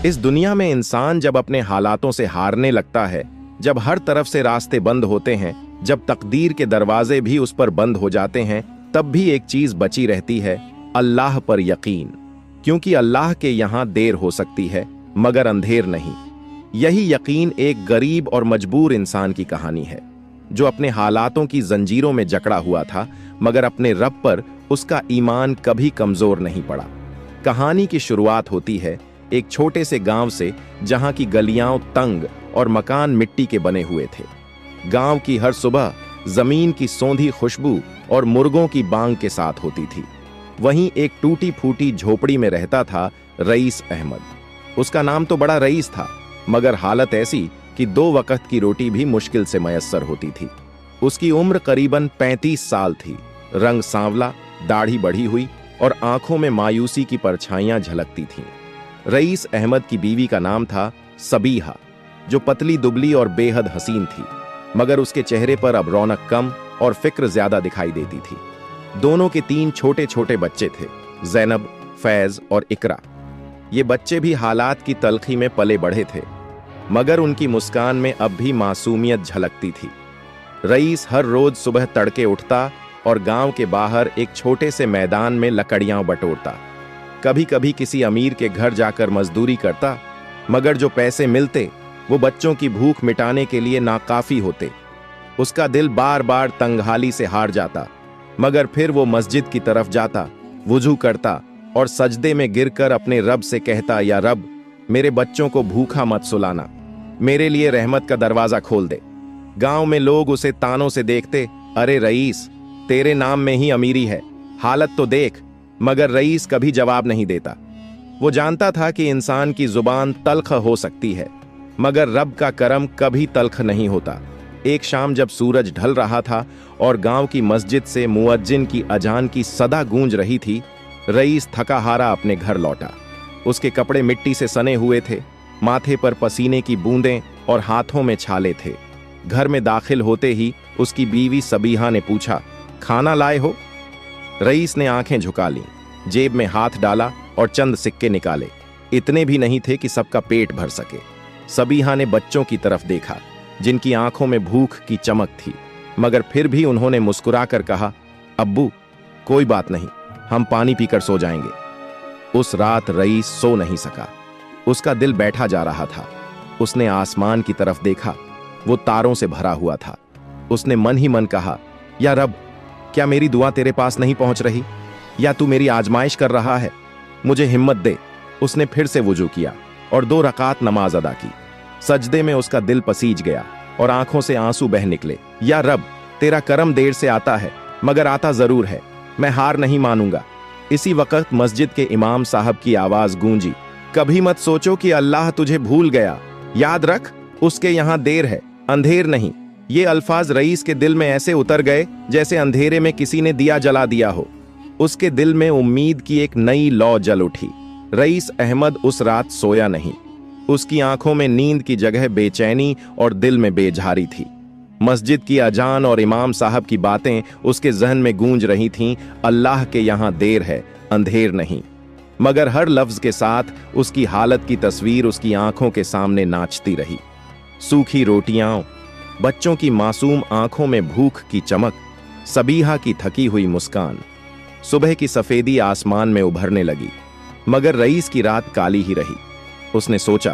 इस दुनिया में इंसान जब अपने हालातों से हारने लगता है, जब हर तरफ से रास्ते बंद होते हैं, जब तकदीर के दरवाजे भी उस पर बंद हो जाते हैं, तब भी एक चीज बची रहती है, अल्लाह पर यकीन। क्योंकि अल्लाह के यहां देर हो सकती है मगर अंधेर नहीं। यही यकीन एक गरीब और मजबूर इंसान की कहानी है, जो अपने हालातों की जंजीरों में जकड़ा हुआ था, मगर अपने रब पर उसका ईमान कभी कमजोर नहीं पड़ा। कहानी की शुरुआत होती है एक छोटे से गांव से, जहां की गलियां तंग और मकान मिट्टी के बने हुए थे। गांव की हर सुबह जमीन की सौंधी खुशबू और मुर्गों की बांग के साथ होती थी। वहीं एक टूटी फूटी झोपड़ी में रहता था रईस अहमद। उसका नाम तो बड़ा रईस था, मगर हालत ऐसी कि 2 वक्त की रोटी भी मुश्किल से मयस्सर होती थी। उसकी उम्र करीबन 35 साल थी। रंग सांवला, दाढ़ी बढ़ी हुई और आंखों में मायूसी की परछाइयां झलकती थीं। रईस अहमद की बीवी का नाम था सबीहा, जो पतली दुबली और बेहद हसीन थी, मगर उसके चेहरे पर अब रौनक कम और फिक्र ज्यादा दिखाई देती थी। दोनों के 3 छोटे छोटे बच्चे थे, जैनब, फैज और इकरा। ये बच्चे भी हालात की तलखी में पले बढ़े थे, मगर उनकी मुस्कान में अब भी मासूमियत झलकती थी। रईस हर रोज सुबह तड़के उठता और गांव के बाहर एक छोटे से मैदान में लकड़ियां बटोरता। कभी कभी किसी अमीर के घर जाकर मजदूरी करता, मगर जो पैसे मिलते वो बच्चों की भूख मिटाने के लिए नाकाफी होते। उसका दिल बार बार तंगहाली से हार जाता, मगर फिर वो मस्जिद की तरफ जाता, वुजू करता और सजदे में गिरकर अपने रब से कहता, या रब, मेरे बच्चों को भूखा मत सुलाना, मेरे लिए रहमत का दरवाजा खोल दे। गांव में लोग उसे तानों से देखते, अरे रईस, तेरे नाम में ही अमीरी है, हालत तो देख। मगर रईस कभी जवाब नहीं देता। वो जानता था कि इंसान की जुबान तल्ख हो सकती है, मगर रब का करम कभी तल्ख नहीं होता। एक शाम जब सूरज ढल रहा था और गांव की मस्जिद से मुअज्जिन की अजान की सदा गूंज रही थी, रईस थका हारा अपने घर लौटा। उसके कपड़े मिट्टी से सने हुए थे, माथे पर पसीने की बूंदें और हाथों में छाले थे। घर में दाखिल होते ही उसकी बीवी सबीहा ने पूछा, खाना लाए हो? रईस ने आंखें झुका लीं, जेब में हाथ डाला और चंद सिक्के निकाले। इतने भी नहीं थे कि सबका पेट भर सके। सबीहा ने बच्चों की तरफ देखा, जिनकी आंखों में भूख की चमक थी, मगर फिर भी उन्होंने मुस्कुराकर कहा, अब्बू, कोई बात नहीं, हम पानी पीकर सो जाएंगे। उस रात रईस सो नहीं सका। उसका दिल बैठा जा रहा था। उसने आसमान की तरफ देखा, वो तारों से भरा हुआ था। उसने मन ही मन कहा, या रब, क्या मेरी दुआ तेरे पास नहीं पहुंच रही, या तू मेरी आजमाइश कर रहा है? मुझे हिम्मत दे। उसने फिर से वुजू किया और 2 रकात नमाज अदा की। सजदे में उसका दिल पसीज गया और आंखों से आंसू बह निकले। या रब, तेरा करम देर से आता है, मगर आता जरूर है, मैं हार नहीं मानूंगा। इसी वक्त मस्जिद के इमाम साहब की आवाज गूंजी, कभी मत सोचो कि अल्लाह तुझे भूल गया, याद रख, उसके यहां देर है, अंधेर नहीं। ये अल्फाज रईस के दिल में ऐसे उतर गए जैसे अंधेरे में किसी ने दिया जला दिया हो। उसके दिल में उम्मीद की एक नई लौ जल उठी। रईस अहमद उस रात सोया नहीं। उसकी आंखों में नींद की जगह बेचैनी और दिल में बेजारी थी। मस्जिद की अजान और इमाम साहब की बातें उसके जहन में गूंज रही थीं, अल्लाह के यहां देर है, अंधेर नहीं। मगर हर लफ्ज के साथ उसकी हालत की तस्वीर उसकी आंखों के सामने नाचती रही। सूखी रोटियां, बच्चों की मासूम आंखों में भूख की चमक, सबीहा की थकी हुई मुस्कान। सुबह की सफेदी आसमान में उभरने लगी, मगर रईस की रात काली ही रही। उसने सोचा,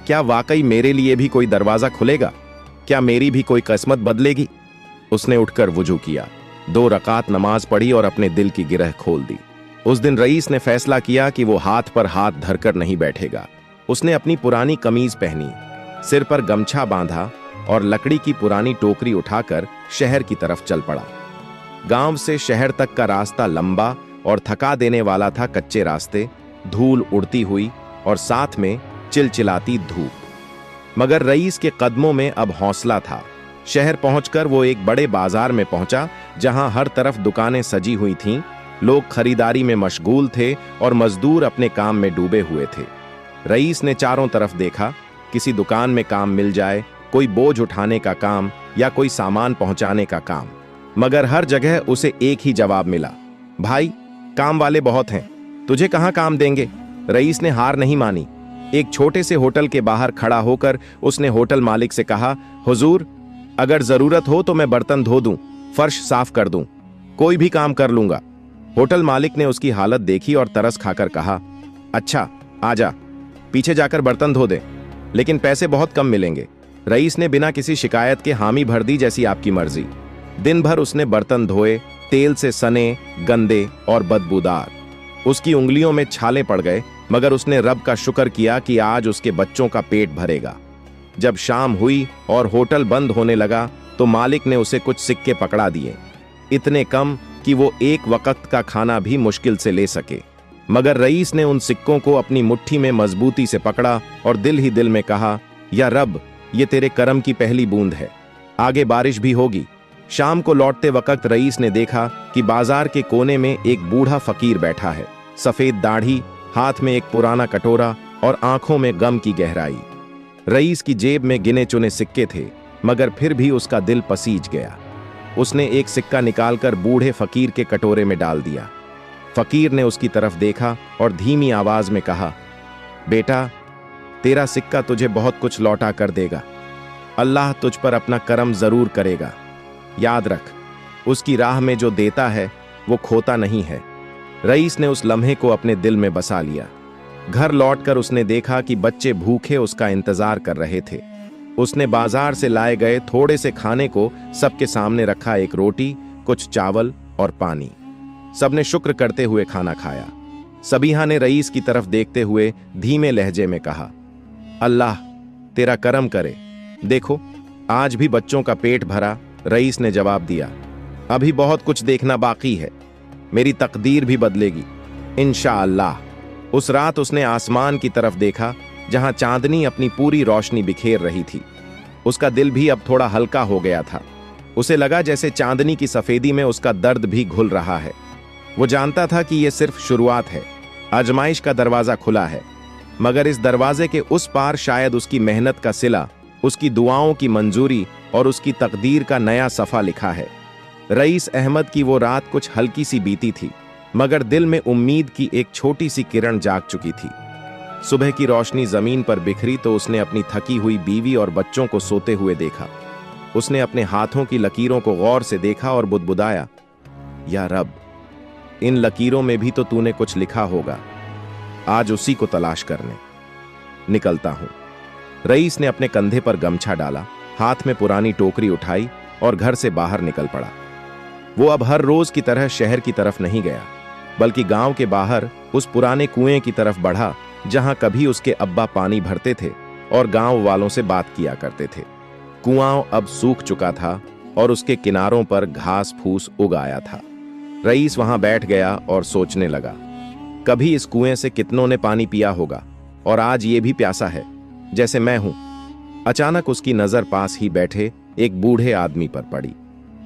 क्या वाकई मेरे लिए भी कोई दरवाजा खुलेगा? क्या मेरी भी कोई किस्मत बदलेगी? उसने उठकर वुजू किया, 2 रकात नमाज पढ़ी और अपने दिल की गिरह खोल दी। उस दिन रईस ने फैसला किया कि वो हाथ पर हाथ धरकर नहीं बैठेगा। उसने अपनी पुरानी कमीज पहनी, सिर पर गमछा बांधा और लकड़ी की पुरानी टोकरी उठाकर शहर की तरफ चल पड़ा। गांव से शहर तक का रास्ता लंबा और थका देने वाला था। कच्चे रास्ते, धूल उड़ती हुई और साथ में चिलचिलाती धूप। मगर रईस के कदमों में अब हौसला था। शहर पहुंचकर वो एक बड़े बाजार में पहुंचा, जहां हर तरफ दुकानें सजी हुई थीं। लोग खरीदारी में मशगूल थे और मजदूर अपने काम में डूबे हुए थे। रईस ने चारों तरफ देखा, किसी दुकान में काम मिल जाए, कोई बोझ उठाने का काम या कोई सामान पहुंचाने का काम। मगर हर जगह उसे एक ही जवाब मिला, भाई, काम वाले बहुत हैं, तुझे कहां काम देंगे। रईस ने हार नहीं मानी। एक छोटे से होटल के बाहर खड़ा होकर उसने होटल मालिक से कहा, हुजूर, अगर जरूरत हो तो मैं बर्तन धो दूं, फर्श साफ कर दूं, कोई भी काम कर लूंगा। होटल मालिक ने उसकी हालत देखी और तरस खाकर कहा, अच्छा आजा, पीछे जाकर बर्तन धो दे, लेकिन पैसे बहुत कम मिलेंगे। रईस ने बिना किसी शिकायत के हामी भर दी, जैसी आपकी मर्जी। दिन भर उसने बर्तन धोए, तेल से सने, गंदे और बदबूदार। उसकी उंगलियों में छाले पड़ गए, मगर उसने रब का शुक्र किया कि आज उसके बच्चों का पेट भरेगा। जब शाम हुई और होटल बंद होने लगा तो मालिक ने उसे कुछ सिक्के पकड़ा दिए, इतने कम कि वो एक वक्त का खाना भी मुश्किल से ले सके। मगर रईस ने उन सिक्कों को अपनी मुट्ठी में मजबूती से पकड़ा और दिल ही दिल में कहा, या रब, ये तेरे करम की पहली बूंद है, आगे बारिश भी होगी। शाम को लौटते वक्त रईस ने देखा कि बाजार के कोने में एक बूढ़ा फकीर बैठा है, सफेद दाढ़ी, हाथ में एक पुराना कटोरा और आंखों में गम की गहराई। रईस की जेब में गिने चुने सिक्के थे, मगर फिर भी उसका दिल पसीज गया। उसने एक सिक्का निकालकर बूढ़े फकीर के कटोरे में डाल दिया। फकीर ने उसकी तरफ देखा और धीमी आवाज में कहा, बेटा, तेरा सिक्का तुझे बहुत कुछ लौटा कर देगा। अल्लाह तुझ पर अपना करम जरूर करेगा। याद रख, उसकी राह में जो देता है वो खोता नहीं है। रईस ने उस लम्हे को अपने दिल में बसा लिया। घर लौटकर उसने देखा कि बच्चे भूखे उसका इंतजार कर रहे थे। उसने बाजार से लाए गए थोड़े से खाने को सबके सामने रखा, एक रोटी, कुछ चावल और पानी। सबने शुक्र करते हुए खाना खाया। सबीहा ने रईस की तरफ देखते हुए धीमे लहजे में कहा, अल्लाह तेरा करम करे, देखो आज भी बच्चों का पेट भरा। रईस ने जवाब दिया, अभी बहुत कुछ देखना बाकी है, मेरी तकदीर भी बदलेगी इंशाअल्लाह। उस रात उसने आसमान की तरफ देखा, जहां चांदनी अपनी पूरी रोशनी बिखेर रही थी। उसका दिल भी अब थोड़ा हल्का हो गया था। उसे लगा जैसे चांदनी की सफेदी में उसका दर्द भी घुल रहा है। वो जानता था कि यह सिर्फ शुरुआत है, आजमाइश का दरवाजा खुला है, मगर इस दरवाजे के उस पार शायद उसकी मेहनत का सिला, उसकी दुआओं की मंजूरी और उसकी तकदीर का नया सफा लिखा है। रईस अहमद की वो रात कुछ हल्की सी बीती थी, मगर दिल में उम्मीद की एक छोटी सी किरण जाग चुकी थी। सुबह की रोशनी जमीन पर बिखरी तो उसने अपनी थकी हुई बीवी और बच्चों को सोते हुए देखा। उसने अपने हाथों की लकीरों को गौर से देखा और बुदबुदाया, या रब, इन लकीरों में भी तो तूने कुछ लिखा होगा, आज उसी को तलाश करने निकलता हूं। रईस ने अपने कंधे पर गमछा डाला, हाथ में पुरानी टोकरी उठाई और घर से बाहर निकल पड़ा। वो अब हर रोज की तरह शहर की तरफ नहीं गया, बल्कि गांव के बाहर उस पुराने कुएं की तरफ बढ़ा, जहां कभी उसके अब्बा पानी भरते थे और गांव वालों से बात किया करते थे। कुआं अब सूख चुका था और उसके किनारों पर घास फूस उग आया था। रईस वहां बैठ गया और सोचने लगा, कभी इस कुएं से कितनों ने पानी पिया होगा और आज ये भी प्यासा है जैसे मैं हूं। अचानक उसकी नजर पास ही बैठे एक बूढ़े आदमी पर पड़ी।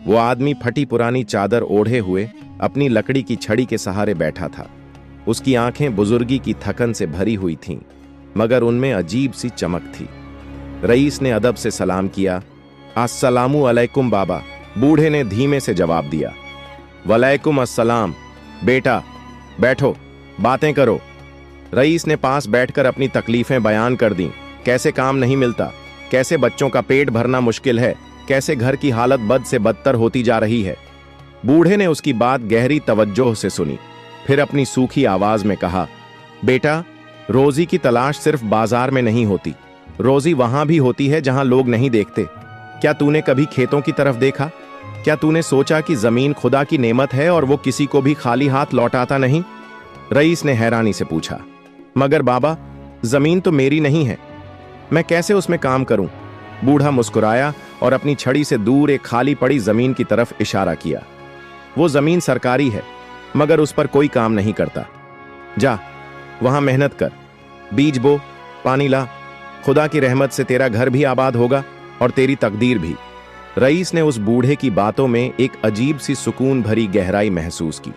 वो आदमी फटी पुरानी चादर ओढ़े हुए अपनी लकड़ी की छड़ी के सहारे बैठा था। उसकी आंखें बुजुर्गी की थकन से भरी हुई थीं, मगर उनमें अजीब सी चमक थी। रईस ने अदब से सलाम किया। अस्सलामु अलैकुम बाबा, बूढ़े ने धीमे से जवाब दिया। वलैकुम अस्सलाम, बेटा बैठो, बातें करो। रईस ने पास बैठकर अपनी तकलीफें बयान कर दी। कैसे काम नहीं मिलता, कैसे बच्चों का पेट भरना मुश्किल है, कैसे घर की हालत बद से बदतर होती जा रही है। बूढ़े ने उसकी बात गहरी तवज्जो से सुनी, फिर अपनी सूखी आवाज में कहा, बेटा, रोजी की तलाश सिर्फ बाजार में नहीं होती, रोजी वहां भी होती है जहां लोग नहीं देखते। क्या तूने कभी खेतों की तरफ देखा? क्या तूने सोचा कि जमीन खुदा की नेमत है और वो किसी को भी खाली हाथ लौटाता नहीं? रईस ने हैरानी से पूछा। मगर बाबा, जमीन तो मेरी नहीं है, मैं कैसे उसमें काम करूं? बूढ़ा मुस्कुराया और अपनी छड़ी से दूर एक खाली पड़ी जमीन की तरफ इशारा किया। वो जमीन सरकारी है, मगर उस पर कोई काम नहीं करता। जा, वहां मेहनत कर, बीज बो, पानी ला, खुदा की रहमत से तेरा घर भी आबाद होगा और तेरी तकदीर भी। रईस ने उस बूढ़े की बातों में एक अजीब सी सुकून भरी गहराई महसूस की,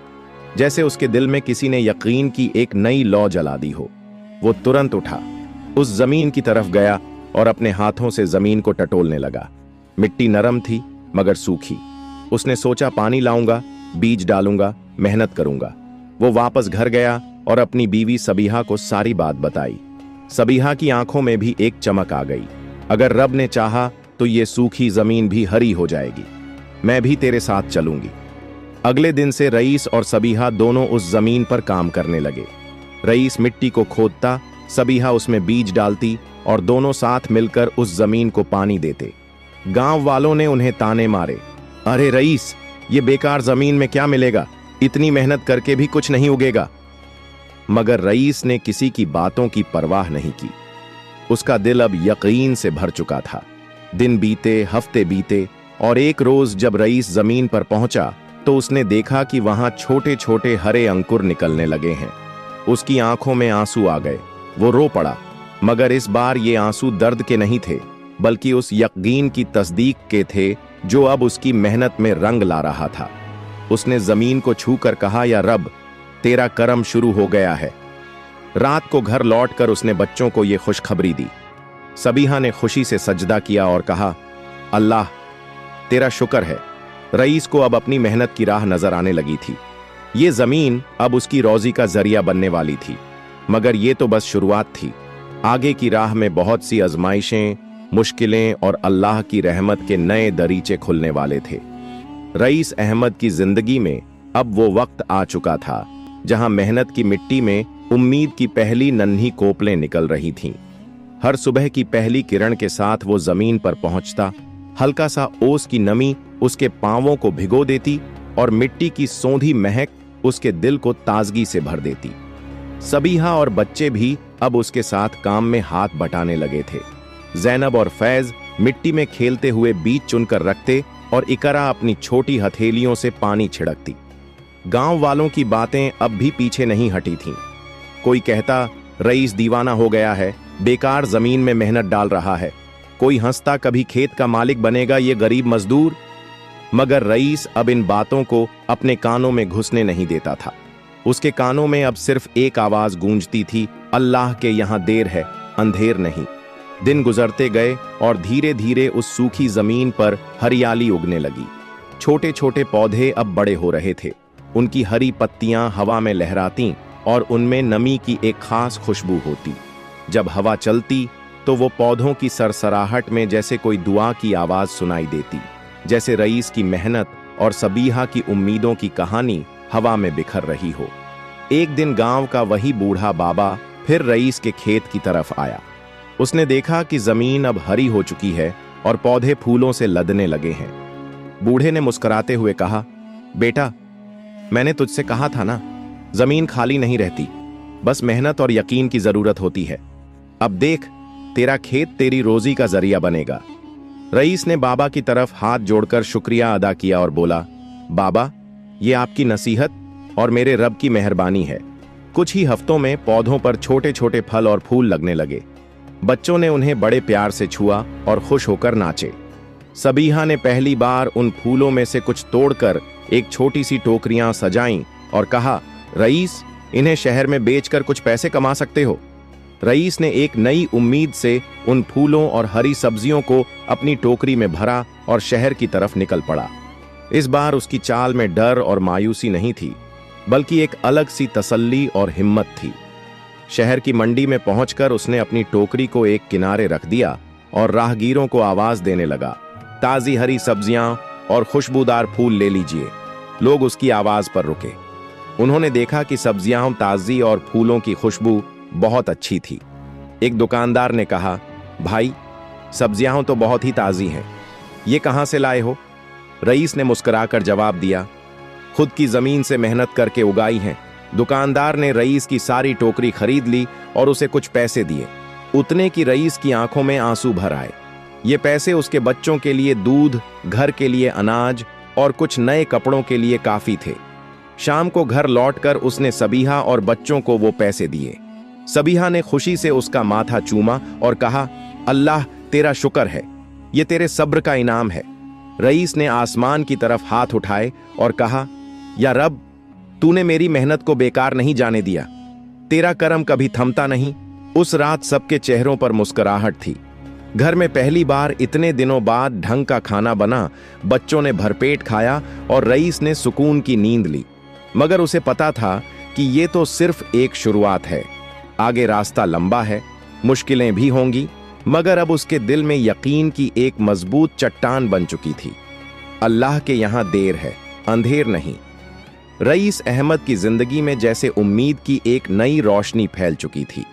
जैसे उसके दिल में किसी ने यकीन की एक नई लौ जला दी हो। वो तुरंत उठा, उस जमीन की तरफ गया और अपने हाथों से जमीन को टटोलने लगा। मिट्टी नरम थी मगर सूखी। उसने सोचा, पानी लाऊंगा, बीज डालूंगा, मेहनत करूंगा। वो वापस घर गया और अपनी बीवी सबीहा को सारी बात बताई। सबीहा की आंखों में भी एक चमक आ गई। अगर रब ने चाहा तो ये सूखी जमीन भी हरी हो जाएगी। मैं भी तेरे साथ चलूंगी। अगले दिन से रईस और सबीहा दोनों उस जमीन पर काम करने लगे। रईस मिट्टी को खोदता, सबीहा उसमें बीज डालती और दोनों साथ मिलकर उस जमीन को पानी देते। गांव वालों ने उन्हें ताने मारे, अरे रईस, ये बेकार जमीन में क्या मिलेगा, इतनी मेहनत करके भी कुछ नहीं उगेगा। मगर रईस ने किसी की बातों की परवाह नहीं की। उसका दिल अब यकीन से भर चुका था। दिन बीते, हफ्ते बीते और एक रोज जब रईस जमीन पर पहुंचा तो उसने देखा कि वहां छोटे छोटे हरे अंकुर निकलने लगे हैं। उसकी आंखों में आंसू आ गए। वो रो पड़ा, मगर इस बार ये आंसू दर्द के नहीं थे, बल्कि उस यकीन की तस्दीक के थे जो अब उसकी मेहनत में रंग ला रहा था। उसने जमीन को छूकर कहा, या रब, तेरा करम शुरू हो गया है। रात को घर लौटकर उसने बच्चों को यह खुशखबरी दी। सबीहा ने खुशी से सजदा किया और कहा, अल्लाह, तेरा शुक्र है। रईस को अब अपनी मेहनत की राह नजर आने लगी थी। ये जमीन अब उसकी रोजी का जरिया बनने वाली थी। मगर ये तो बस शुरुआत थी। आगे की राह में बहुत सी आजमाइशें, मुश्किलें और अल्लाह की रहमत के नए दरीचे खुलने वाले थे। रईस अहमद की जिंदगी में अब वो वक्त आ चुका था जहां मेहनत की मिट्टी में उम्मीद की पहली नन्ही कोपलें निकल रही थीं। हर सुबह की पहली किरण के साथ वो जमीन पर पहुंचता, हल्का सा ओस की नमी उसके पांवों को भिगो देती और मिट्टी की सौंधी महक उसके दिल को ताजगी से भर देती। सबीहा और बच्चे भी अब उसके साथ काम में हाथ बटाने लगे थे। जैनब और फैज मिट्टी में खेलते हुए बीज चुनकर रखते और इकरा अपनी छोटी हथेलियों से पानी छिड़कती। गांव वालों की बातें अब भी पीछे नहीं हटी थीं। कोई कहता, रईस दीवाना हो गया है, बेकार जमीन में मेहनत डाल रहा है। कोई हंसता, कभी खेत का मालिक बनेगा ये गरीब मजदूर। मगर रईस अब इन बातों को अपने कानों में घुसने नहीं देता था। उसके कानों में अब सिर्फ एक आवाज गूंजती थी, अल्लाह के यहां देर है, अंधेर नहीं। दिन गुजरते गए और धीरे धीरे उस सूखी जमीन पर हरियाली उगने लगी। छोटे छोटे पौधे अब बड़े हो रहे थे। उनकी हरी पत्तियां हवा में लहरातीं और उनमें नमी की एक खास खुशबू होती। जब हवा चलती तो वो पौधों की सरसराहट में जैसे कोई दुआ की आवाज सुनाई देती, जैसे रईस की मेहनत और सबीहा की उम्मीदों की कहानी हवा में बिखर रही हो। एक दिन गांव का वही बूढ़ा बाबा फिर रईस के खेत की तरफ आया। उसने देखा कि जमीन अब हरी हो चुकी है और पौधे फूलों से लदने लगे हैं। बूढ़े ने मुस्कुराते हुए कहा, बेटा, मैंने तुझसे कहा था ना, जमीन खाली नहीं रहती, बस मेहनत और यकीन की जरूरत होती है। अब देख, तेरा खेत तेरी रोजी का जरिया बनेगा। रईस ने बाबा की तरफ हाथ जोड़कर शुक्रिया अदा किया और बोला, बाबा, ये आपकी नसीहत और मेरे रब की मेहरबानी है। कुछ ही हफ्तों में पौधों पर छोटे छोटे फल और फूल लगने लगे। बच्चों ने उन्हें बड़े प्यार से छुआ और खुश होकर नाचे। सबीहा ने पहली बार उन फूलों में से कुछ तोड़कर एक छोटी सी टोकरियां सजाईं और कहा, रईस, इन्हें शहर में बेचकर कुछ पैसे कमा सकते हो। रईस ने एक नई उम्मीद से उन फूलों और हरी सब्जियों को अपनी टोकरी में भरा और शहर की तरफ निकल पड़ा। इस बार उसकी चाल में डर और मायूसी नहीं थी, बल्कि एक अलग सी तसल्ली और हिम्मत थी। शहर की मंडी में पहुंचकर उसने अपनी टोकरी को एक किनारे रख दिया और राहगीरों को आवाज देने लगा, ताजी हरी सब्जियां और खुशबूदार फूल ले लीजिए। लोग उसकी आवाज पर रुके। उन्होंने देखा कि सब्जियां ताजी और फूलों की खुशबू बहुत अच्छी थी। एक दुकानदार ने कहा, भाई, सब्जियां तो बहुत ही ताजी हैं, ये कहां से लाए हो? रईस ने मुस्कुराकर जवाब दिया, खुद की जमीन से मेहनत करके उगाई हैं। दुकानदार ने रईस की सारी टोकरी खरीद ली और उसे कुछ पैसे दिए। उतने की रईस की आंखों में आंसू भर आए। ये पैसे उसके बच्चों के लिए दूध, घर के लिए अनाज और कुछ नए कपड़ों के लिए काफी थे। शाम को घर लौटकर उसने सबीहा और बच्चों को वो पैसे दिए। सबीहा ने खुशी से उसका माथा चूमा और कहा, अल्लाह, तेरा शुक्र है, ये तेरे सब्र का इनाम है। रईस ने आसमान की तरफ हाथ उठाए और कहा, या रब, तूने मेरी मेहनत को बेकार नहीं जाने दिया, तेरा करम कभी थमता नहीं। उस रात सबके चेहरों पर मुस्कुराहट थी। घर में पहली बार इतने दिनों बाद ढंग का खाना बना, बच्चों ने भरपेट खाया और रईस ने सुकून की नींद ली। मगर उसे पता था कि ये तो सिर्फ एक शुरुआत है, आगे रास्ता लंबा है। मुश्किलें भी होंगी, मगर अब उसके दिल में यकीन की एक मजबूत चट्टान बन चुकी थी। अल्लाह के यहां देर है, अंधेर नहीं। रईस अहमद की जिंदगी में जैसे उम्मीद की एक नई रोशनी फैल चुकी थी।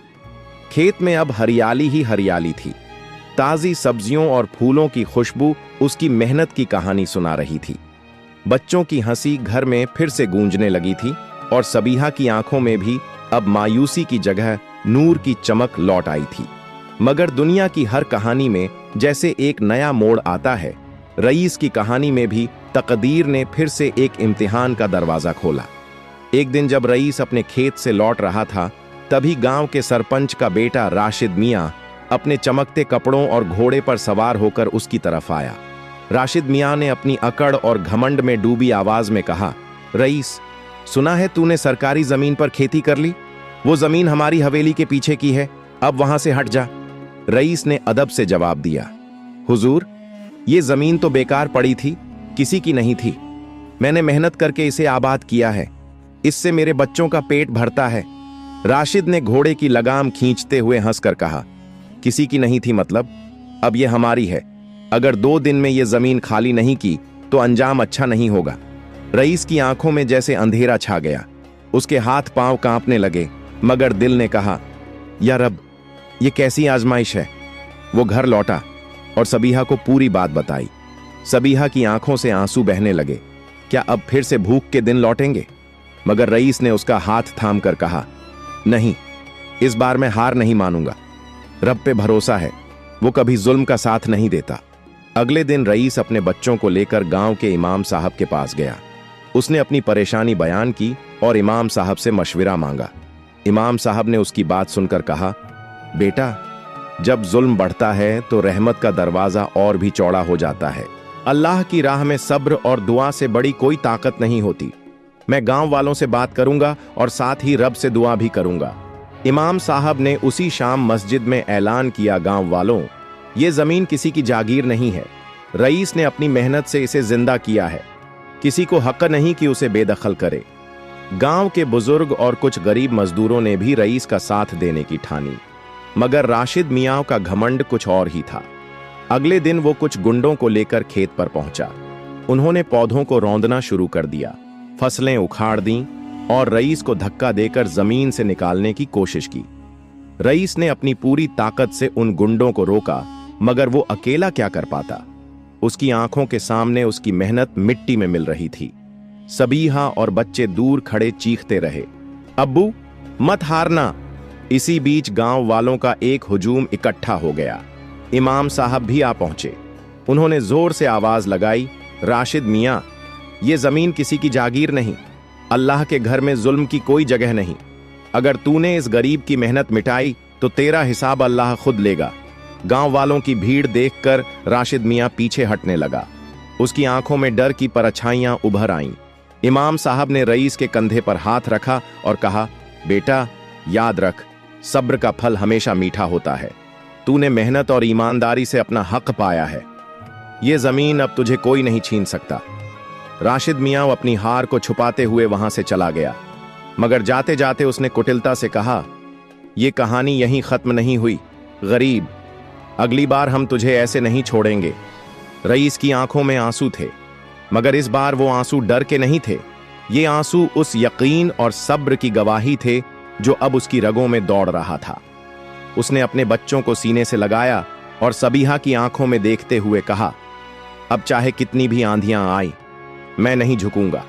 खेत में अब हरियाली ही हरियाली थी। ताजी सब्जियों और फूलों की खुशबू उसकी मेहनत की कहानी सुना रही थी। बच्चों की हंसी घर में फिर से गूंजने लगी थी और सबीहा की आंखों में भी अब मायूसी की जगह नूर की चमक लौट आई थी। मगर दुनिया की हर कहानी में जैसे एक नया मोड़ आता है, रईस की कहानी में भी तकदीर ने फिर से एक इम्तिहान का दरवाजा खोला। एक दिन जब रईस अपने खेत से लौट रहा था, तभी गांव के सरपंच का बेटा राशिद मियां अपने चमकते कपड़ों और घोड़े पर सवार होकर उसकी तरफ आया। राशिद मियां ने अपनी अकड़ और घमंड में डूबी आवाज में कहा, रईस, सुना है तूने सरकारी जमीन पर खेती कर ली? वो जमीन हमारी हवेली के पीछे की है, अब वहां से हट जा। रईस ने अदब से जवाब दिया, हुजूर, ये जमीन तो बेकार पड़ी थी, किसी की नहीं थी। मैंने मेहनत करके इसे आबाद किया है, इससे मेरे बच्चों का पेट भरता है। राशिद ने घोड़े की लगाम खींचते हुए हंसकर कहा, किसी की नहीं थी मतलब? अब ये हमारी है। अगर 2 दिन में ये जमीन खाली नहीं की तो अंजाम अच्छा नहीं होगा। रईस की आंखों में जैसे अंधेरा छा गया। उसके हाथ पांव कांपने लगे, मगर दिल ने कहा, या रब, ये कैसी आजमाइश है। वो घर लौटा और सबीहा को पूरी बात बताई। सबीहा की आंखों से आंसू बहने लगे। क्या अब फिर से भूख के दिन लौटेंगे? मगर रईस ने उसका हाथ थाम कर कहा, नहीं, इस बार मैं हार नहीं मानूंगा। रब पे भरोसा है, वो कभी जुल्म का साथ नहीं देता। अगले दिन रईस अपने बच्चों को लेकर गांव के इमाम साहब के पास गया। उसने अपनी परेशानी बयान की और इमाम साहब से मशविरा मांगा। इमाम साहब ने उसकी बात सुनकर कहा, बेटा, जब जुल्म बढ़ता है तो रहमत का दरवाजा और भी चौड़ा हो जाता है। अल्लाह की राह में सब्र और दुआ से बड़ी कोई ताकत नहीं होती। मैं गांव वालों से बात करूंगा और साथ ही रब से दुआ भी करूंगा। इमाम साहब ने उसी शाम मस्जिद में ऐलान किया, गांव वालों, ये जमीन किसी की जागीर नहीं है। रईस ने अपनी मेहनत से इसे जिंदा किया है। किसी को हक नहीं कि उसे बेदखल करे। गांव के बुजुर्ग और कुछ गरीब मजदूरों ने भी रईस का साथ देने की ठानी, मगर राशिद मियां का घमंड कुछ और ही था। अगले दिन वो कुछ गुंडों को लेकर खेत पर पहुंचा। उन्होंने पौधों को रौंदना शुरू कर दिया, फसलें उखाड़ दी और रईस को धक्का देकर जमीन से निकालने की कोशिश की। रईस ने अपनी पूरी ताकत से उन गुंडों को रोका, मगर वो अकेला क्या कर पाता। उसकी आंखों के सामने उसकी मेहनत मिट्टी में मिल रही थी। सबीहा और बच्चे दूर खड़े चीखते रहे, अब्बू, मत हारना। इसी बीच गांव वालों का एक हुजूम इकट्ठा हो गया। इमाम साहब भी आ पहुंचे। उन्होंने जोर से आवाज लगाई, राशिद मियां, ये जमीन किसी की जागीर नहीं। अल्लाह के घर में जुल्म की कोई जगह नहीं। अगर तूने इस गरीब की मेहनत मिटाई तो तेरा हिसाब अल्लाह खुद लेगा। गांव वालों की भीड़ देखकर राशिद मियां पीछे हटने लगा। उसकी आंखों में डर की परछाइयां उभर आईं। इमाम साहब ने रईस के कंधे पर हाथ रखा और कहा, बेटा, याद रख, सब्र का फल हमेशा मीठा होता है। तूने मेहनत और ईमानदारी से अपना हक पाया है। ये जमीन अब तुझे कोई नहीं छीन सकता। राशिद मियां अपनी हार को छुपाते हुए वहां से चला गया, मगर जाते जाते उसने कुटिलता से कहा, यह कहानी यहीं खत्म नहीं हुई। गरीब, अगली बार हम तुझे ऐसे नहीं छोड़ेंगे। रईस की आंखों में आंसू थे, मगर इस बार वो आंसू डर के नहीं थे। ये आंसू उस यकीन और सब्र की गवाही थे जो अब उसकी रगों में दौड़ रहा था। उसने अपने बच्चों को सीने से लगाया और सबीहा की आंखों में देखते हुए कहा, अब चाहे कितनी भी आंधियां आए, मैं नहीं झुकूंगा।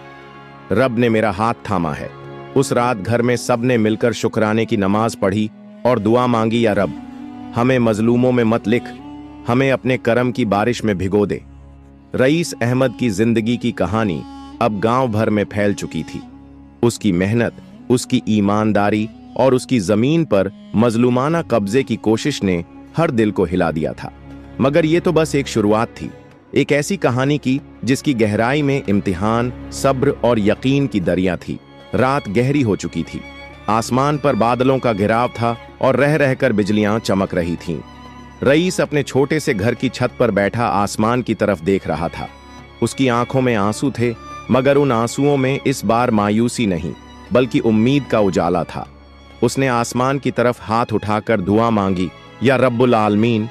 रब ने मेरा हाथ थामा है। उस रात घर में सबने मिलकर शुक्राने की नमाज पढ़ी और दुआ मांगी, या रब, हमें मजलूमों में मत लिख, हमें अपने करम की बारिश में भिगो दे। रईस अहमद की जिंदगी की कहानी अब गांव भर में फैल चुकी थी। उसकी मेहनत, उसकी ईमानदारी और उसकी जमीन पर मजलूमाना कब्जे की कोशिश ने हर दिल को हिला दिया था। मगर यह तो बस एक शुरुआत थी, एक ऐसी कहानी की जिसकी गहराई में इम्तिहान, सब्र और यकीन की दरिया थी। रात गहरी हो चुकी थी। आसमान पर बादलों का घिराव था और रह रहकर बिजलियां चमक रही थीं। रईस अपने छोटे से घर की छत पर बैठा आसमान की तरफ देख रहा था। उसकी आंखों में आंसू थे, मगर उन आंसुओं में इस बार मायूसी नहीं, बल्कि उम्मीद का उजाला था। उसने आसमान की तरफ हाथ उठाकर दुआ मांगी, या रब्बुल आलमीन,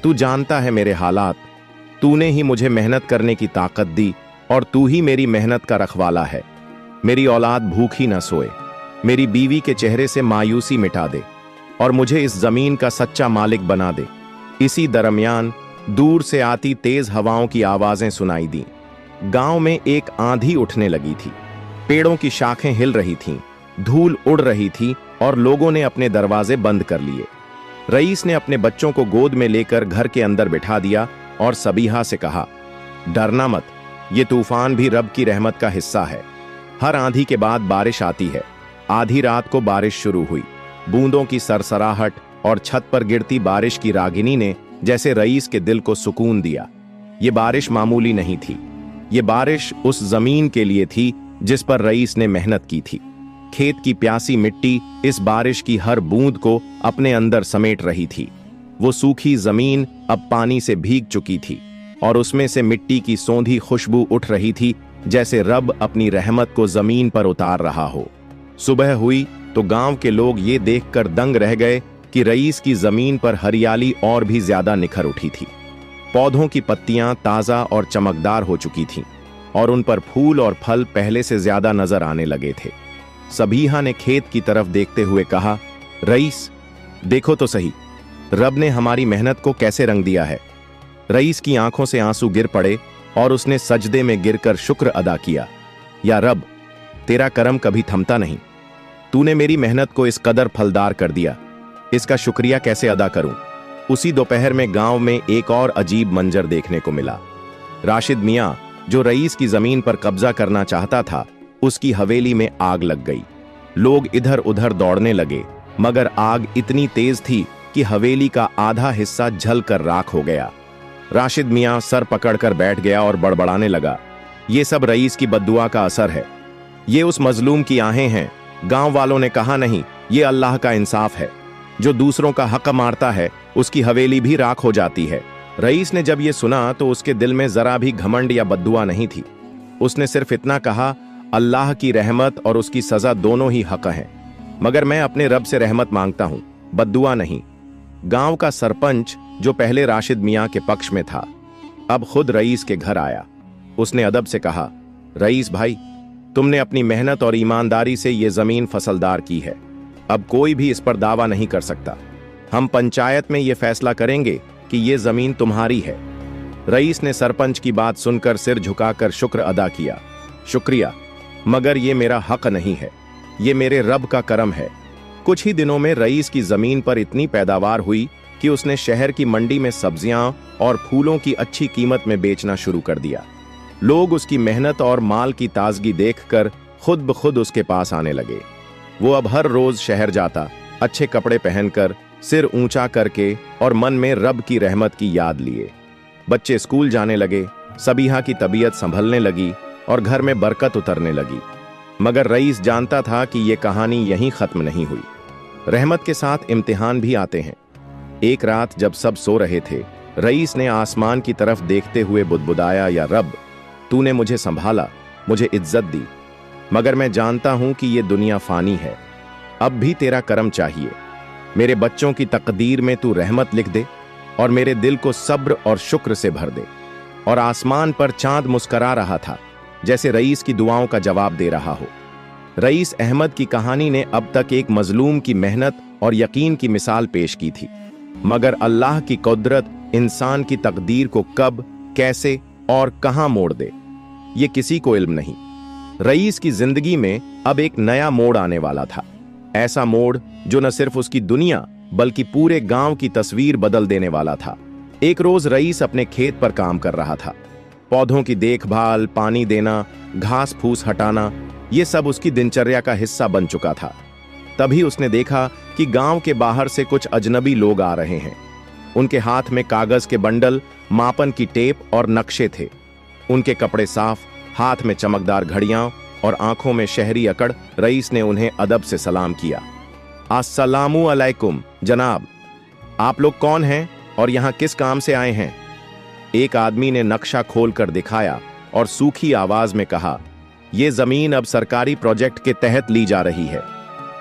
तू जानता है मेरे हालात, तूने ही मुझे मेहनत करने की ताकत दी और तू ही मेरी मेहनत का रखवाला है। मेरी औलाद भूखी न सोए, मेरी बीवी के चेहरे से मायूसी मिटा दे और मुझे इस जमीन का सच्चा मालिक बना दे। इसी दरमियान दूर से आती तेज हवाओं की आवाजें सुनाई दी। गांव में एक आंधी उठने लगी थी, पेड़ों की शाखें हिल रही थीं, धूल उड़ रही थी और लोगों ने अपने दरवाजे बंद कर लिए। रईस ने अपने बच्चों को गोद में लेकर घर के अंदर बिठा दिया और सबीहा से कहा, डरना मत, ये तूफान भी रब की रहमत का हिस्सा है। हर आंधी के बाद बारिश आती है। आधी रात को बारिश शुरू हुई। बूंदों की सरसराहट और छत पर गिरती बारिश की रागिनी ने जैसे रईस के दिल को सुकून दिया। ये बारिश मामूली नहीं थी, ये बारिश उस जमीन के लिए थी जिस पर रईस ने मेहनत की थी। खेत की प्यासी मिट्टी इस बारिश की हर बूंद को अपने अंदर समेट रही थी। वो सूखी जमीन अब पानी से भीग चुकी थी और उसमें से मिट्टी की सौंधी खुशबू उठ रही थी, जैसे रब अपनी रहमत को जमीन पर उतार रहा हो। सुबह हुई तो गांव के लोग ये देखकर दंग रह गए कि रईस की जमीन पर हरियाली और भी ज्यादा निखर उठी थी। पौधों की पत्तियां ताजा और चमकदार हो चुकी थीं और उन पर फूल और फल पहले से ज्यादा नजर आने लगे थे। सबीहा ने खेत की तरफ देखते हुए कहा, रईस, देखो तो सही, रब ने हमारी मेहनत को कैसे रंग दिया है। रईस की आंखों से आंसू गिर पड़े और उसने सजदे में गिरकर शुक्र अदा किया। या रब, तेरा करम कभी थमता नहीं, तूने मेरी मेहनत को इस कदर फलदार कर दिया, इसका शुक्रिया कैसे अदा करूं। उसी दोपहर में गांव में एक और अजीब मंजर देखने को मिला। राशिद मियां, जो रईस की जमीन पर कब्जा करना चाहता था, उसकी हवेली में आग लग गई। लोग इधर उधर दौड़ने लगे, मगर आग इतनी तेज थी कि हवेली का आधा हिस्सा जलकर राख हो गया। राशिद मियां सर पकड़कर बैठ गया और बड़बड़ाने लगा, ये सब रईस की बद्दुआ का असर है, ये उस मजलूम की आहें हैं। गांव वालों ने कहा नहीं, ये अल्लाह का इंसाफ है, जो दूसरों का हक मारता है उसकी हवेली भी राख हो जाती है। रईस ने जब ये सुना तो उसके दिल में जरा भी घमंड या बद्दुआ नहीं थी। उसने सिर्फ इतना कहा, अल्लाह की रहमत और उसकी सजा दोनों ही हक हैं, मगर मैं अपने रब से रहमत मांगता हूं, बद्दुआ नहीं। गांव का सरपंच, जो पहले राशिद मियां के पक्ष में था, अब खुद रईस के घर आया। उसने अदब से कहा, रईस भाई, तुमने अपनी मेहनत और ईमानदारी से ये जमीन फसलदार की है, अब कोई भी इस पर दावा नहीं कर सकता। हम पंचायत में ये फैसला करेंगे कि ये जमीन तुम्हारी है। रईस ने सरपंच की बात सुनकर सिर झुकाकर शुक्र अदा किया, शुक्रिया, मगर ये मेरा हक नहीं है, ये मेरे रब का करम है। कुछ ही दिनों में रईस की जमीन पर इतनी पैदावार हुई कि उसने शहर की मंडी में सब्जियां और फूलों की अच्छी कीमत में बेचना शुरू कर दिया। लोग उसकी मेहनत और माल की ताजगी देखकर खुद ब खुद उसके पास आने लगे। वो अब हर रोज शहर जाता, अच्छे कपड़े पहनकर, सिर ऊंचा करके और मन में रब की रहमत की याद लिए। बच्चे स्कूल जाने लगे, सबीहा की तबीयत संभलने लगी और घर में बरकत उतरने लगी। मगर रईस जानता था कि यह कहानी यहीं खत्म नहीं हुई। रहमत के साथ इम्तिहान भी आते हैं। एक रात जब सब सो रहे थे, रईस ने आसमान की तरफ देखते हुए बुदबुदाया, या रब, तूने मुझे संभाला, मुझे इज्जत दी, मगर मैं जानता हूं कि यह दुनिया फानी है, अब भी तेरा करम चाहिए। मेरे बच्चों की तकदीर में तू रहमत लिख दे और मेरे दिल को सब्र और शुक्र से भर दे। और आसमान पर चांद मुस्करा रहा था, जैसे रईस की दुआओं का जवाब दे रहा हो। रईस अहमद की कहानी ने अब तक एक मजलूम की मेहनत और यकीन की मिसाल पेश की थी, मगर अल्लाह की कुदरत इंसान की तकदीर को कब, कैसे और कहां मोड़ दे, ये किसी को इल्म नहीं। रईस की जिंदगी में अब एक नया मोड़ आने वाला था, ऐसा मोड़ जो न सिर्फ उसकी दुनिया बल्कि पूरे गांव की तस्वीर बदल देने वाला था। एक रोज रईस अपने खेत पर काम कर रहा था। पौधों की देखभाल, पानी देना, घास फूस हटाना, ये सब उसकी दिनचर्या का हिस्सा बन चुका था। तभी उसने देखा कि गांव के बाहर से कुछ अजनबी लोग आ रहे हैं। उनके हाथ में कागज के बंडल, मापन की टेप और नक्शे थे। उनके कपड़े साफ, हाथ में चमकदार घड़ियां और आंखों में शहरी अकड़। रईस ने उन्हें अदब से सलाम किया। अस्सलामु अलैकुम जनाब, आप लोग कौन हैं और यहां किस काम से आए हैं? एक आदमी ने नक्शा खोलकर दिखाया और सूखी आवाज में कहा, यह जमीन अब सरकारी प्रोजेक्ट के तहत ली जा रही है।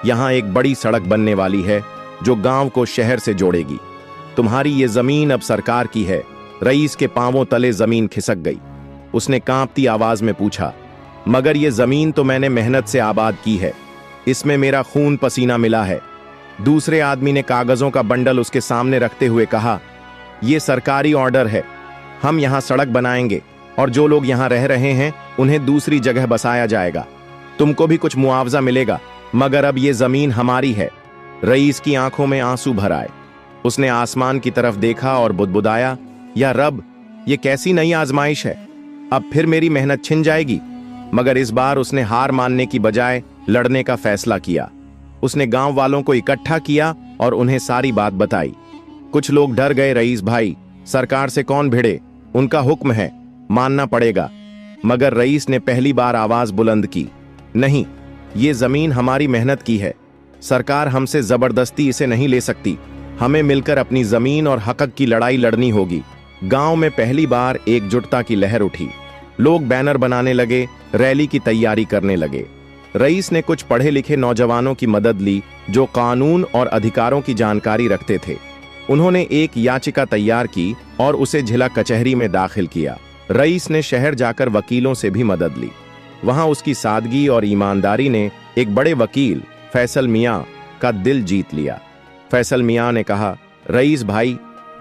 यहाँ एक बड़ी सड़क बनने वाली है जो गांव को शहर से जोड़ेगी। तुम्हारी ये जमीन अब सरकार की है। रईस के पांवों तले जमीन खिसक गई। उसने कांपती आवाज में पूछा, मगर ये जमीन तो मैंने मेहनत से आबाद की है, इसमें मेरा खून पसीना मिला है। दूसरे आदमी ने कागजों का बंडल उसके सामने रखते हुए कहा, यह सरकारी ऑर्डर है, हम यहां सड़क बनाएंगे और जो लोग यहां रह रहे हैं उन्हें दूसरी जगह बसाया जाएगा। तुमको भी कुछ मुआवजा मिलेगा, मगर अब यह जमीन हमारी है। रईस की आंखों में आंसू भर आए। उसने आसमान की तरफ देखा और बुदबुदाया, या रब, ये कैसी नई आजमाइश है, अब फिर मेरी मेहनत छिन जाएगी। मगर इस बार उसने हार मानने की बजाय लड़ने का फैसला किया। उसने गांव वालों को इकट्ठा किया और उन्हें सारी बात बताई। कुछ लोग डर गए, रईस भाई, सरकार से कौन भिड़े, उनका हुक्म है, मानना पड़ेगा। मगर रईस ने पहली बार आवाज बुलंद की, नहीं, ये जमीन हमारी मेहनत की है, सरकार हमसे जबरदस्ती इसे नहीं ले सकती। हमें मिलकर अपनी जमीन और हक की लड़ाई लड़नी होगी। गांव में पहली बार एकजुटता की लहर उठी। लोग बैनर बनाने लगे, रैली की तैयारी करने लगे। रईस ने कुछ पढ़े लिखे नौजवानों की मदद ली जो कानून और अधिकारों की जानकारी रखते थे। उन्होंने एक याचिका तैयार की और उसे जिला कचहरी में दाखिल किया। रईस ने शहर जाकर वकीलों से भी मदद ली। वहां उसकी सादगी और ईमानदारी ने एक बड़े वकील फैसल मियां का दिल जीत लिया। फैसल मियां ने कहा, रईस भाई,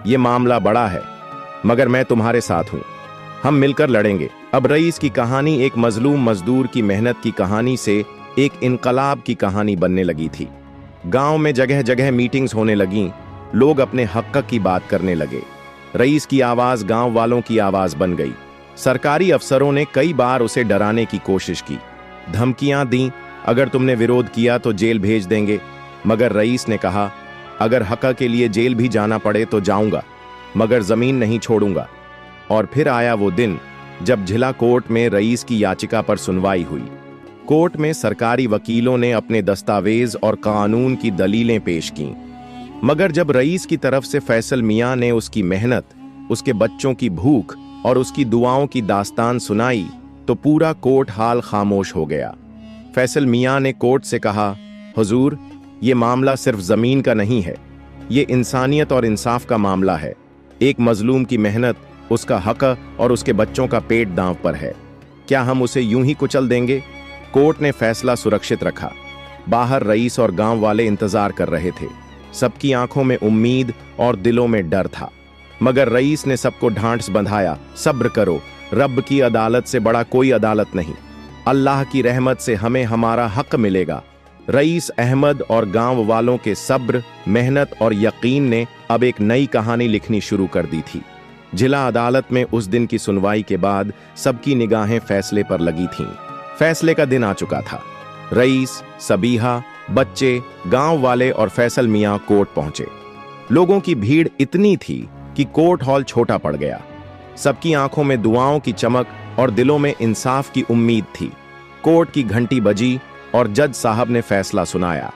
ये मामला बड़ा है, मगर मैं तुम्हारे साथ हूं, हम मिलकर लड़ेंगे। अब रईस की कहानी एक मजलूम मजदूर की मेहनत की कहानी से एक इनकलाब की कहानी बनने लगी थी। गांव में जगह जगह मीटिंग्स होने लगीं, लोग अपने हक की बात करने लगे। रईस की आवाज गांव वालों की आवाज बन गई। सरकारी अफसरों ने कई बार उसे डराने की कोशिश की, धमकियां दी, अगर तुमने विरोध किया तो जेल भेज देंगे। मगर रईस ने कहा, अगर हक के लिए जेल भी जाना पड़े तो जाऊंगा, मगर जमीन नहीं छोड़ूंगा। और फिर आया वो दिन जब जिला कोर्ट में रईस की याचिका पर सुनवाई हुई। कोर्ट में सरकारी वकीलों ने अपने दस्तावेज और कानून की दलीलें पेश कीं। मगर जब रईस की तरफ से फैसल मियां ने उसकी मेहनत, उसके बच्चों की भूख और उसकी दुआओं की दास्तान सुनाई तो पूरा कोर्ट हाल खामोश हो गया। फैसल मियां ने कोर्ट से कहा, हुजूर, ये मामला सिर्फ जमीन का नहीं है, ये इंसानियत और इंसाफ का मामला है। एक मजलूम की मेहनत, उसका हक और उसके बच्चों का पेट दांव पर है। क्या हम उसे यूं ही कुचल देंगे? कोर्ट ने फैसला सुरक्षित रखा। बाहर रईस और गांव वाले इंतजार कर रहे थे। सबकी आंखों में उम्मीद और दिलों में डर था। मगर रईस ने सबको ढांढस बंधाया, सब्र करो, रब की अदालत से बड़ा कोई अदालत नहीं। अल्लाह की रहमत से हमें हमारा हक मिलेगा। रईस अहमद और गांव वालों के सब्र, मेहनत और यकीन ने अब एक नई कहानी लिखनी शुरू कर दी थी। जिला अदालत में उस दिन की सुनवाई के बाद सबकी निगाहें फैसले पर लगी थीं। फैसले का दिन आ चुका था। रईस, सबीहा, बच्चे, गांव वाले और फैसल मियां कोर्ट पहुंचे। लोगों की भीड़ इतनी थी कि कोर्ट हॉल छोटा पड़ गया। सबकी आंखों में दुआओं की चमक और दिलों में इंसाफ की उम्मीद थी। कोर्ट की घंटी बजी और जज साहब ने फैसला सुनाया।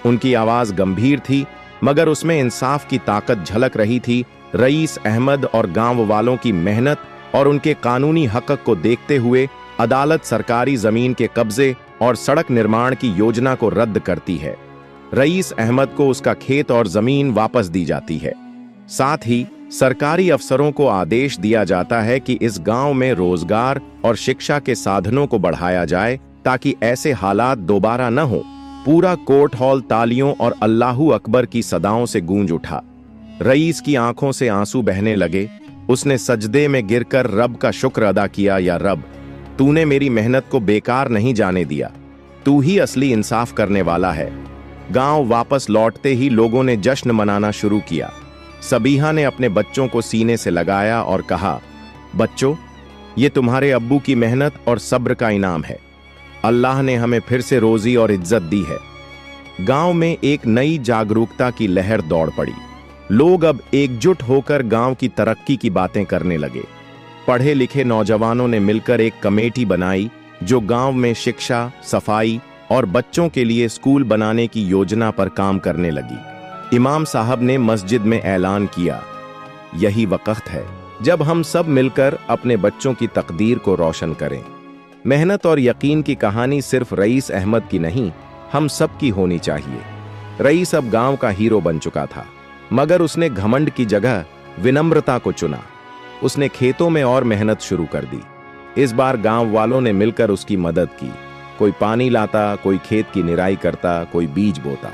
उनकी आवाज गंभीर थी, मगर उसमें इंसाफ की ताकत झलक रही थी। रईस अहमद और गांव वालों की मेहनत और उनके कानूनी हक को देखते हुए अदालत सरकारी जमीन के कब्जे और सड़क निर्माण की योजना को रद्द करती है। रईस अहमद को उसका खेत और जमीन वापस दी जाती है। साथ ही सरकारी अफसरों को आदेश दिया जाता है कि इस गांव में रोजगार और शिक्षा के साधनों को बढ़ाया जाए ताकि ऐसे हालात दोबारा न हो। पूरा कोर्ट हॉल तालियों और अल्लाहू अकबर की सदाओं से गूंज उठा। रईस की आंखों से आंसू बहने लगे। उसने सजदे में गिरकर रब का शुक्र अदा किया, या रब, तूने मेरी मेहनत को बेकार नहीं जाने दिया, तू ही असली इंसाफ करने वाला है। गांव वापस लौटते ही लोगों ने जश्न मनाना शुरू किया। सबीहा ने अपने बच्चों को सीने से लगाया और कहा, बच्चों, ये तुम्हारे अब्बू की मेहनत और सब्र का इनाम है। अल्लाह ने हमें फिर से रोजी और इज्जत दी है। गांव में एक नई जागरूकता की लहर दौड़ पड़ी। लोग अब एकजुट होकर गांव की तरक्की की बातें करने लगे। पढ़े लिखे नौजवानों ने मिलकर एक कमेटी बनाई जो गांव में शिक्षा, सफाई और बच्चों के लिए स्कूल बनाने की योजना पर काम करने लगी। इमाम साहब ने मस्जिद में ऐलान किया, यही वक्त है जब हम सब मिलकर अपने बच्चों की तकदीर को रोशन करें। मेहनत और यकीन की कहानी सिर्फ रईस अहमद की नहीं, हम सब की होनी चाहिए। रईस अब गांव का हीरो बन चुका था, मगर उसने घमंड की जगह विनम्रता को चुना। उसने खेतों में और मेहनत शुरू कर दी। इस बार गांव वालों ने मिलकर उसकी मदद की। कोई पानी लाता, कोई खेत की निराई करता, कोई बीज बोता।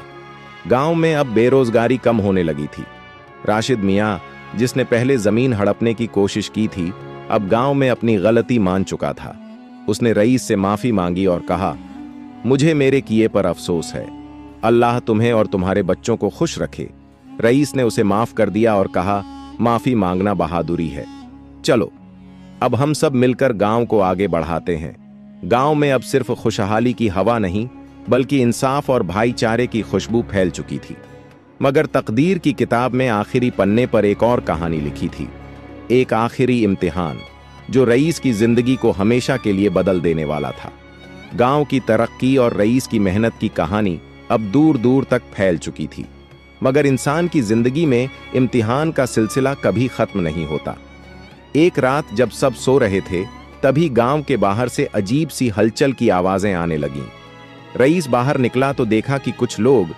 गांव में अब बेरोजगारी कम होने लगी थी। राशिद मियां, जिसने पहले जमीन हड़पने की कोशिश की थी, अब गांव में अपनी गलती मान चुका था। उसने रईस से माफी मांगी और कहा, मुझे मेरे किए पर अफसोस है। अल्लाह तुम्हें और तुम्हारे बच्चों को खुश रखे। रईस ने उसे माफ कर दिया और कहा, माफी मांगना बहादुरी है। चलो अब हम सब मिलकर गांव को आगे बढ़ाते हैं। गांव में अब सिर्फ खुशहाली की हवा नहीं, बल्कि इंसाफ और भाईचारे की खुशबू फैल चुकी थी। मगर तकदीर की किताब में आखिरी पन्ने पर एक और कहानी लिखी थी, एक आखिरी इम्तिहान जो रईस की जिंदगी को हमेशा के लिए बदल देने वाला था। गांव की तरक्की और रईस की मेहनत की कहानी अब दूर दूर तक फैल चुकी थी। मगर इंसान की जिंदगी में इम्तिहान का सिलसिला कभी खत्म नहीं होता। एक रात जब सब सो रहे थे, तभी गांव के बाहर से अजीब सी हलचल की आवाजें आने लगीं। रईस बाहर निकला तो देखा कि कुछ लोग,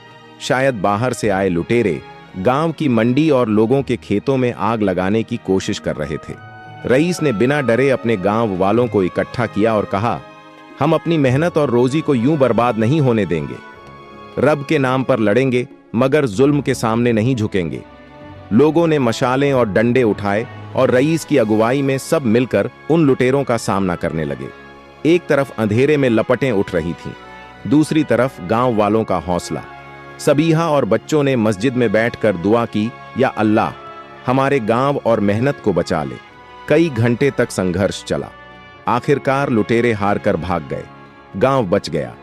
शायद बाहर से आए लुटेरे, गांव की मंडी और लोगों के खेतों में आग लगाने की कोशिश कर रहे थे। रईस ने बिना डरे अपने गांव वालों को इकट्ठा किया और कहा, हम अपनी मेहनत और रोजी को यूं बर्बाद नहीं होने देंगे। रब के नाम पर लड़ेंगे, मगर जुल्म के सामने नहीं झुकेंगे। लोगों ने मशालें और डंडे उठाए और रईस की अगुवाई में सब मिलकर उन लुटेरों का सामना करने लगे। एक तरफ अंधेरे में लपटें उठ रही थीं, दूसरी तरफ गांव वालों का हौसला। सबीहा और बच्चों ने मस्जिद में बैठकर दुआ की, या अल्लाह हमारे गांव और मेहनत को बचा ले। कई घंटे तक संघर्ष चला। आखिरकार लुटेरे हार कर भाग गए, गांव बच गया।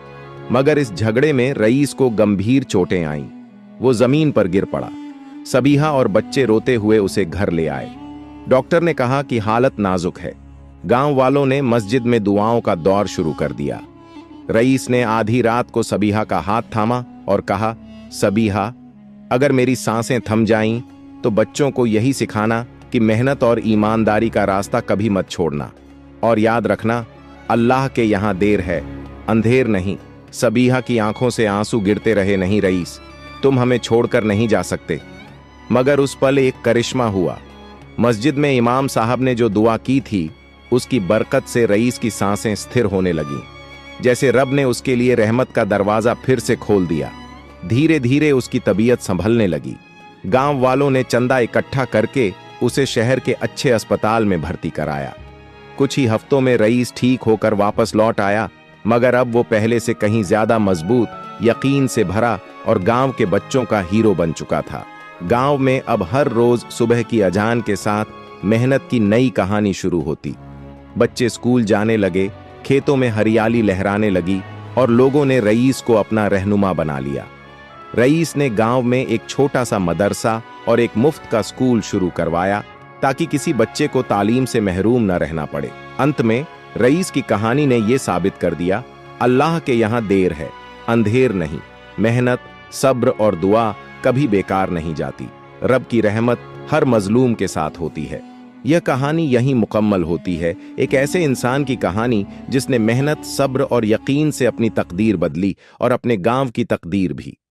मगर इस झगड़े में रईस को गंभीर चोटें आईं। वो जमीन पर गिर पड़ा। सबीहा और बच्चे रोते हुए उसे घर ले आए। डॉक्टर ने कहा कि हालत नाजुक है। गांव वालों ने मस्जिद में दुआओं का दौर शुरू कर दिया। रईस ने आधी रात को सबीहा का हाथ थामा और कहा, सबीहा, अगर मेरी सांसें थम जाईं तो बच्चों को यही सिखाना कि मेहनत और ईमानदारी का रास्ता कभी मत छोड़ना। और याद रखना, अल्लाह के यहां देर है, अंधेर नहीं। सबीहा की आंखों से आंसू गिरते रहे, नहीं रईस, तुम हमें छोड़कर नहीं जा सकते। मगर उस पल एक करिश्मा हुआ। मस्जिद में इमाम साहब ने जो दुआ की थी, उसकी बरकत से रईस की सांसें स्थिर होने लगीं, जैसे रब ने उसके लिए रहमत का दरवाजा फिर से खोल दिया। धीरे धीरे उसकी तबीयत संभलने लगी। गांव वालों ने चंदा इकट्ठा करके उसे शहर के अच्छे अस्पताल में भर्ती कराया। कुछ ही हफ्तों में रईस ठीक होकर वापस लौट आया, मगर अब वो पहले से कहीं ज्यादा मजबूत, यकीन से भरा और गांव के बच्चों का हीरो बन चुका था। गांव में अब हर रोज सुबह की अजान के साथ मेहनत की नई कहानी शुरू होती। बच्चे स्कूल जाने लगे, खेतों में हरियाली लहराने लगी और लोगों ने रईस को अपना रहनुमा बना लिया। रईस ने गांव में एक छोटा सा मदरसा और एक मुफ्त का स्कूल शुरू करवाया, ताकि किसी बच्चे को तालीम से महरूम न रहना पड़े। अंत में रईस की कहानी ने यह साबित कर दिया, अल्लाह के यहां देर है, अंधेर नहीं। मेहनत, सब्र और दुआ कभी बेकार नहीं जाती। रब की रहमत हर मजलूम के साथ होती है। यह कहानी यहीं मुकम्मल होती है, एक ऐसे इंसान की कहानी जिसने मेहनत, सब्र और यकीन से अपनी तकदीर बदली और अपने गांव की तकदीर भी।